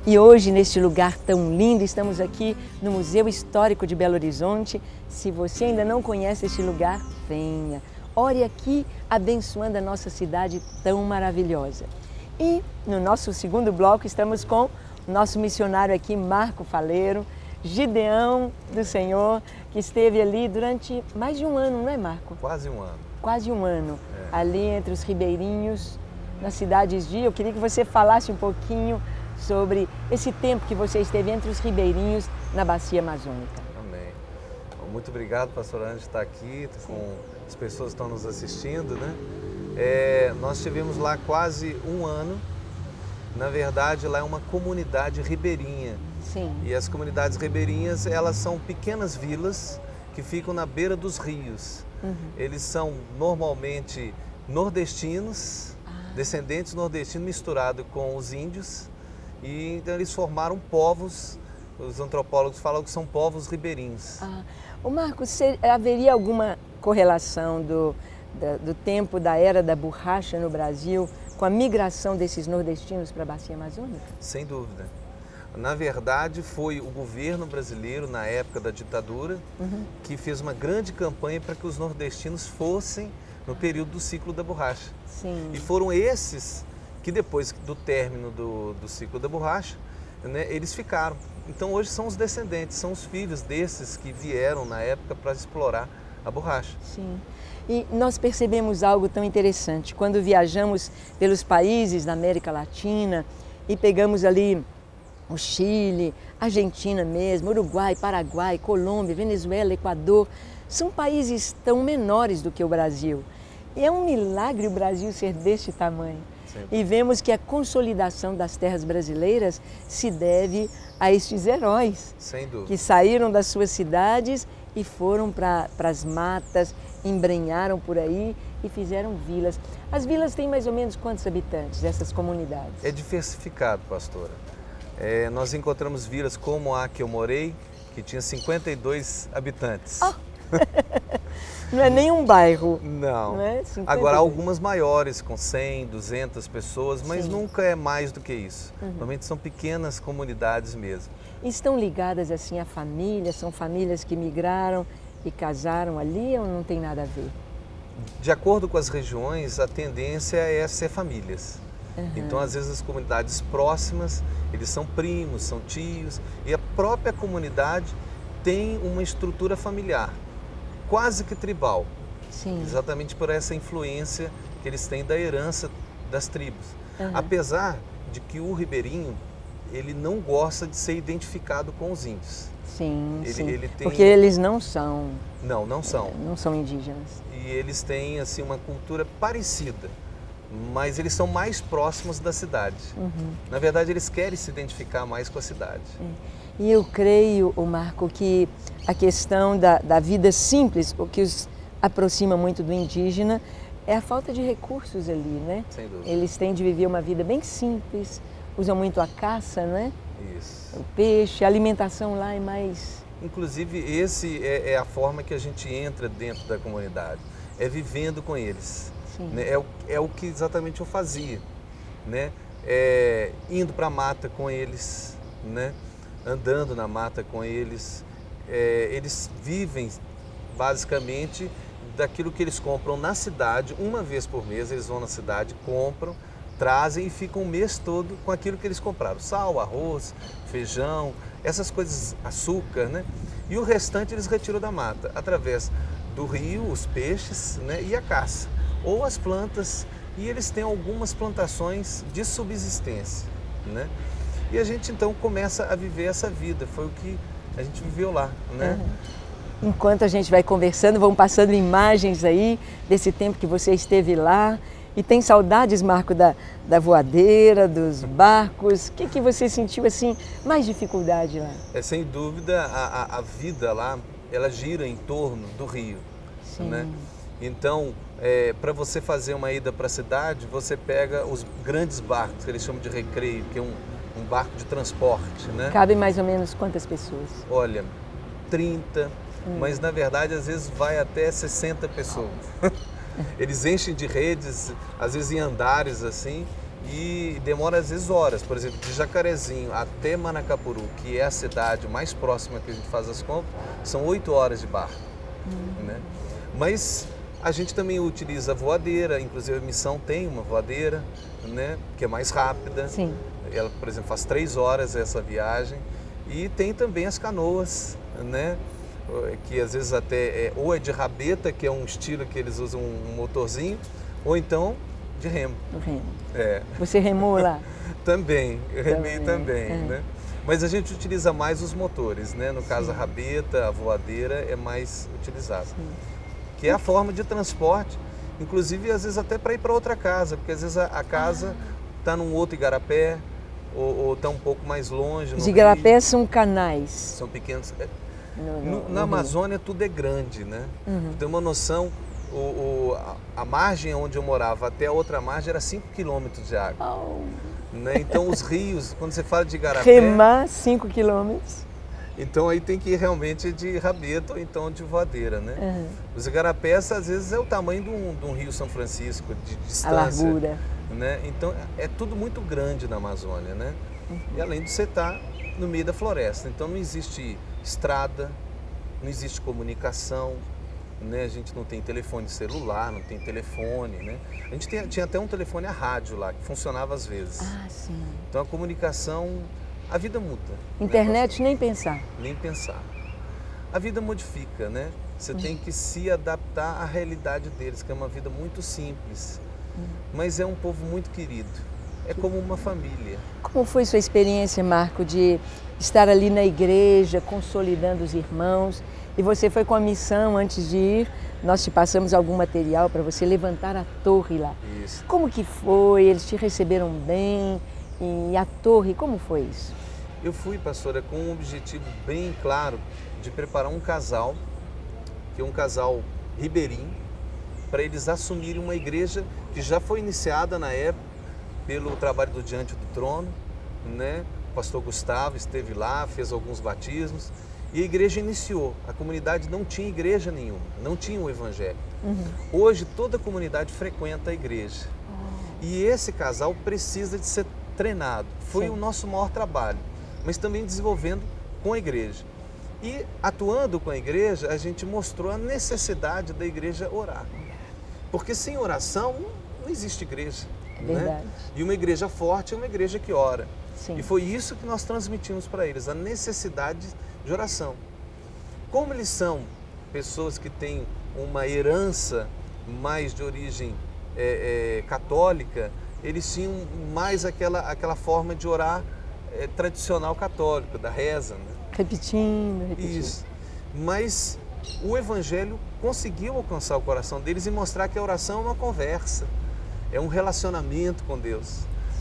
E hoje, neste lugar tão lindo, estamos aqui no Museu Histórico de Belo Horizonte. Se você ainda não conhece este lugar, venha. Ore aqui, abençoando a nossa cidade tão maravilhosa. E no nosso segundo bloco estamos com o nosso missionário aqui, Marco Faleiro, Gideão do Senhor, que esteve ali durante mais de um ano, não é, Marco? Quase um ano. Quase um ano, ali entre os ribeirinhos, nas cidades de... Eu queria que você falasse um pouquinho sobre esse tempo que você esteve entre os ribeirinhos na Bacia Amazônica. Amém. Muito obrigado, pastor Ana, de estar aqui, com as pessoas que estão nos assistindo, né? Nós estivemos lá quase um ano. Na verdade, lá é uma comunidade ribeirinha. Sim. E as comunidades ribeirinhas, elas são pequenas vilas que ficam na beira dos rios. Eles são normalmente nordestinos, descendentes nordestinos misturados com os índios. E então eles formaram povos, os antropólogos falam que são povos ribeirinhos. Ô Marcos, haveria alguma correlação do tempo da era da borracha no Brasil com a migração desses nordestinos para a Bacia Amazônica? Sem dúvida. Na verdade, foi o governo brasileiro, na época da ditadura, que fez uma grande campanha para que os nordestinos fossem no período do ciclo da borracha. Sim. E foram esses que depois do término do ciclo da borracha, né, eles ficaram. Então hoje são os descendentes, são os filhos desses que vieram na época para explorar a borracha. Sim. E nós percebemos algo tão interessante. Quando viajamos pelos países da América Latina e pegamos ali o Chile, Argentina mesmo, Uruguai, Paraguai, Colômbia, Venezuela, Equador, são países tão menores do que o Brasil. E é um milagre o Brasil ser deste tamanho. Sim. E vemos que a consolidação das terras brasileiras se deve a estes heróis. Sem dúvida. Que saíram das suas cidades e foram para as matas, embrenharam por aí e fizeram vilas. As vilas têm mais ou menos quantos habitantes, essas comunidades? É diversificado, pastora. Nós encontramos vilas como a que eu morei, que tinha 52 habitantes. Não é nem um bairro. Não. Não é? Agora, algumas maiores, com 100, 200 pessoas, mas Sim. nunca é mais do que isso. Normalmente são pequenas comunidades mesmo. Estão ligadas assim à família? São famílias que migraram e casaram ali ou não tem nada a ver? De acordo com as regiões, a tendência é ser famílias. Então, às vezes, as comunidades próximas, eles são primos, são tios, e a própria comunidade tem uma estrutura familiar, quase que tribal. Sim. Exatamente por essa influência que eles têm da herança das tribos. Apesar de que o ribeirinho, ele não gosta de ser identificado com os índios. Sim, Ele tem... Porque eles não são... Não são. Não são indígenas. E eles têm assim, uma cultura parecida, mas eles são mais próximos da cidade. Na verdade, eles querem se identificar mais com a cidade. E eu creio, Marco, que a questão da vida simples, o que os aproxima muito do indígena, é a falta de recursos ali, né? Sem dúvida. Eles têm de viver uma vida bem simples, usam muito a caça, né? Isso. O peixe, a alimentação lá é mais... Inclusive, esse é a forma que a gente entra dentro da comunidade, é vivendo com eles. Né? É o que exatamente eu fazia, né? Indo para a mata com eles, né? Andando na mata com eles. Eles vivem basicamente daquilo que eles compram na cidade. Uma vez por mês eles vão na cidade, compram, trazem e ficam o mês todo com aquilo que eles compraram. Sal, arroz, feijão, essas coisas, açúcar, né? E o restante eles retiram da mata, através do rio, os peixes, né? E a caça. Ou as plantas, e eles têm algumas plantações de subsistência, né? E a gente então começa a viver essa vida, foi o que a gente viveu lá, né? Enquanto a gente vai conversando, vão passando imagens aí desse tempo que você esteve lá. E tem saudades, Marco, da voadeira, dos barcos? O que você sentiu assim, mais dificuldade lá? Sem dúvida, a vida lá, ela gira em torno do rio, né? Então, para você fazer uma ida para a cidade, você pega os grandes barcos, que eles chamam de recreio, que é um barco de transporte, né? Cabem mais ou menos quantas pessoas? Olha, 30, mas na verdade às vezes vai até 60 pessoas. Eles enchem de redes, às vezes em andares assim, E demora às vezes horas, por exemplo, de Jacarezinho até Manacapuru, que é a cidade mais próxima que a gente faz as compras, são 8 horas de barco, né? Mas a gente também utiliza a voadeira, inclusive a missão tem uma voadeira, né, que é mais rápida. Sim. Ela, por exemplo, faz 3 horas essa viagem. E tem também as canoas, né, que às vezes até ou é de rabeta, que é um estilo que eles usam um motorzinho, ou então de remo. Do remo. É. Você remou lá? Também, eu remei também, é. né? Mas a gente utiliza mais os motores, né? No caso, a rabeta, a voadeira é mais utilizada. Sim. Que é a forma de transporte, inclusive às vezes até para ir para outra casa, porque às vezes a casa está num outro igarapé ou está um pouco mais longe. Os igarapés são canais. São pequenos. Na Amazônia tudo é grande, né? Tem uma noção, a margem onde eu morava até a outra margem era 5 quilômetros de água. Né? Então os rios, quando você fala de igarapé... Remar 5 quilômetros. Então aí tem que ir realmente de rabeta ou então de voadeira, né? Os igarapés às vezes é o tamanho de um rio São Francisco, de distância. A largura. Né? Então é tudo muito grande na Amazônia, né? E além de você estar no meio da floresta, então não existe estrada, não existe comunicação, né? A gente não tem telefone celular, não tem telefone, né? A gente tinha até um telefone a rádio lá, que funcionava às vezes. Ah, sim. Então a comunicação, a vida muda. Internet, né? nem pensar. Nem pensar. A vida modifica, né? Você tem que se adaptar à realidade deles, que é uma vida muito simples, mas é um povo muito querido. É como uma família. Como foi sua experiência, Marco, de estar ali na igreja, consolidando os irmãos? E você foi com a missão antes de ir, nós te passamos algum material para você levantar a torre lá. Isso. Como que foi? Eles te receberam bem? E a torre, como foi isso? Eu fui, pastora, com um objetivo bem claro de preparar um casal, que é um casal ribeirinho, para eles assumirem uma igreja que já foi iniciada na época pelo trabalho do Diante do Trono, né? O pastor Gustavo esteve lá, fez alguns batismos e a igreja iniciou. A comunidade não tinha igreja nenhuma, não tinha o evangelho. Hoje toda a comunidade frequenta a igreja. E esse casal precisa de ser treinado. Foi o nosso maior trabalho, mas também desenvolvendo com a igreja. E atuando com a igreja, a gente mostrou a necessidade da igreja orar. Porque sem oração não existe igreja. Verdade. Né? E uma igreja forte é uma igreja que ora. Sim. E foi isso que nós transmitimos para eles, a necessidade de oração. Como eles são pessoas que têm uma herança mais de origem católica, eles tinham mais aquela forma de orar tradicional católica, da reza. Né? Repetindo. Isso. Mas o Evangelho conseguiu alcançar o coração deles e mostrar que a oração é uma conversa, é um relacionamento com Deus.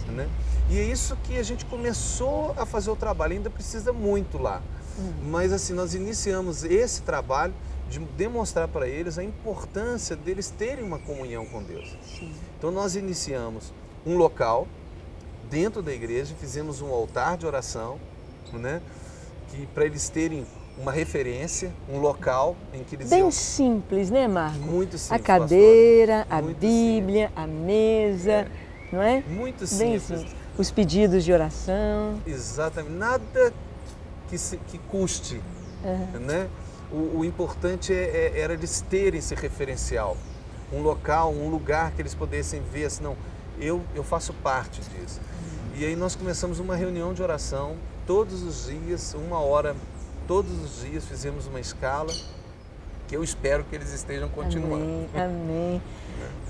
Né? E é isso que a gente começou a fazer o trabalho, ainda precisa muito lá. Mas assim, nós iniciamos esse trabalho de demonstrar para eles a importância deles terem uma comunhão com Deus. Sim. Então nós iniciamos um local dentro da igreja, fizemos um altar de oração, né? Que para eles terem uma referência, um local em que eles Bem simples, né, Marco? Muito simples. A cadeira, pastor. a Muito Bíblia, simples. a mesa, não é? Muito Bem simples. Os pedidos de oração. Exatamente. Nada que custe, né? O importante era eles terem esse referencial. Um local, um lugar que eles pudessem ver assim, não, eu faço parte disso. E aí nós começamos uma reunião de oração todos os dias, 1 hora, todos os dias fizemos uma escala que eu espero que eles estejam continuando. Amém, amém.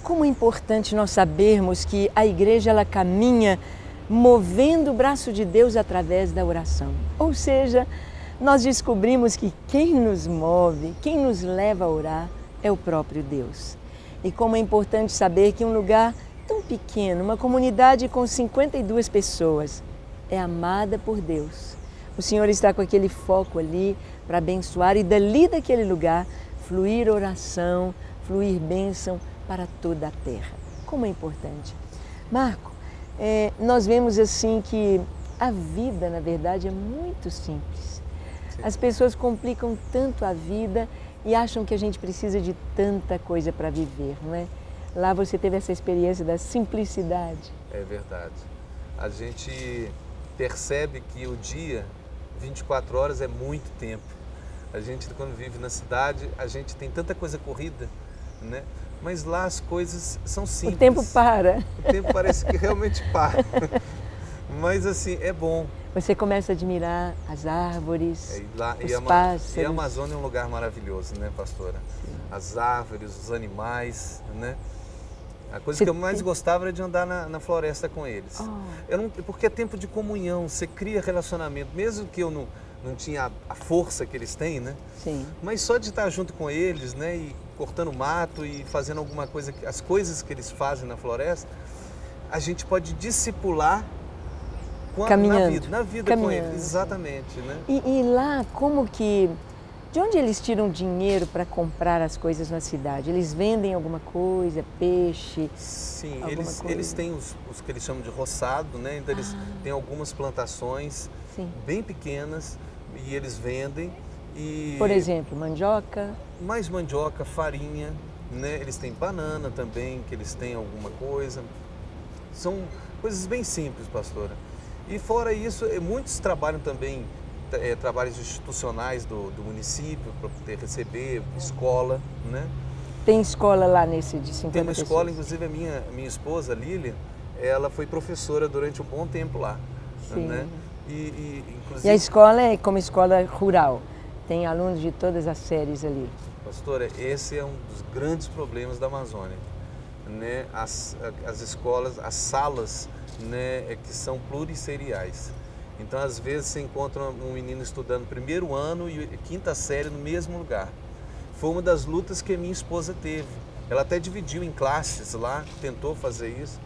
Como é importante nós sabermos que a igreja ela caminha movendo o braço de Deus através da oração. Ou seja, nós descobrimos que quem nos move, quem nos leva a orar é o próprio Deus. E como é importante saber que um lugar tão pequeno, uma comunidade com 52 pessoas, é amada por Deus. O Senhor está com aquele foco ali para abençoar e dali daquele lugar fluir oração, fluir bênção para toda a terra. Como é importante. Marco, nós vemos assim que a vida, na verdade, é muito simples. Sim. As pessoas complicam tanto a vida e acham que a gente precisa de tanta coisa para viver, não é? Lá você teve essa experiência da simplicidade. É verdade. A gente percebe que o dia, 24 horas, é muito tempo. A gente, quando vive na cidade, a gente tem tanta coisa corrida, né? Mas lá as coisas são simples. O tempo para. O tempo parece que realmente para. Mas assim, é bom. Você começa a admirar as árvores, os pássaros. E a Amazônia é um lugar maravilhoso, né, pastora? Sim. As árvores, os animais, né? A coisa que eu mais gostava era de andar na floresta com eles. Porque é tempo de comunhão, você cria relacionamento, mesmo que eu não tinha a força que eles têm, né? Sim. Mas só de estar junto com eles, né, e cortando mato e fazendo alguma coisa, as coisas que eles fazem na floresta, a gente pode discipular na vida com eles. Exatamente, né? E lá, como que... De onde eles tiram dinheiro para comprar as coisas na cidade? Eles vendem alguma coisa, peixe? Sim, eles têm os que eles chamam de roçado, né? Então eles têm algumas plantações bem pequenas e eles vendem. Por exemplo, mandioca? Mais mandioca, farinha, né? Eles têm banana também, que eles têm alguma coisa. São coisas bem simples, pastora. E fora isso, muitos trabalham também, trabalhos institucionais do município, para poder receber, escola, né? Tem escola lá nesse de 50 Tem uma escola, pessoas. inclusive a minha esposa, Lília, ela foi professora durante um bom tempo lá. Sim. Né? E a escola é como escola rural, tem alunos de todas as séries ali. Pastora, esse é um dos grandes problemas da Amazônia, né? As escolas, as salas, né, que são plurisseriais. Então, às vezes, você encontra um menino estudando primeiro ano e quinta série no mesmo lugar. Foi uma das lutas que a minha esposa teve. Ela até dividiu em classes lá, tentou fazer isso.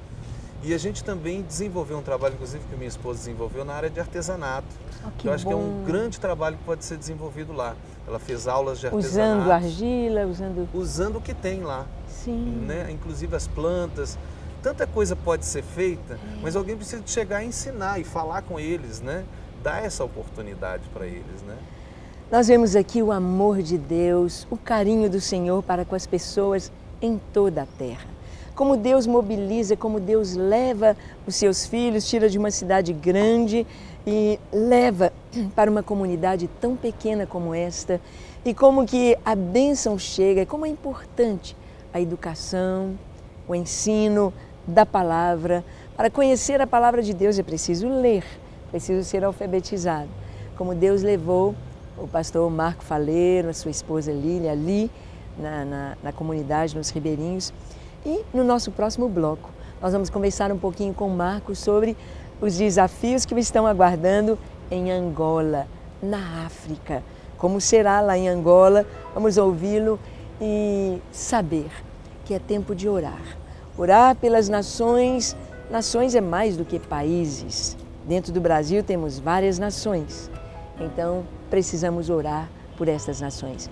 E a gente também desenvolveu um trabalho, inclusive, que a minha esposa desenvolveu na área de artesanato. Que eu acho que é um grande trabalho que pode ser desenvolvido lá. Ela fez aulas de artesanato. Usando argila, usando o que tem lá. Sim. Né? Inclusive as plantas. Tanta coisa pode ser feita, mas alguém precisa chegar e ensinar e falar com eles, né? Dar essa oportunidade para eles, né? Nós vemos aqui o amor de Deus, o carinho do Senhor para com as pessoas em toda a terra. Como Deus mobiliza, como Deus leva os seus filhos, tira de uma cidade grande e leva para uma comunidade tão pequena como esta. E como que a bênção chega, como é importante a educação, o ensino da palavra. Para conhecer a palavra de Deus é preciso ler, preciso ser alfabetizado. Como Deus levou o pastor Marco Faleiro, a sua esposa Lília, ali na comunidade, nos Ribeirinhos. E no nosso próximo bloco, nós vamos conversar um pouquinho com o Marco sobre os desafios que o estão aguardando em Angola, na África. Como será lá em Angola? Vamos ouvi-lo e saber que é tempo de orar. Orar pelas nações. Nações é mais do que países. Dentro do Brasil temos várias nações. Então, precisamos orar por essas nações.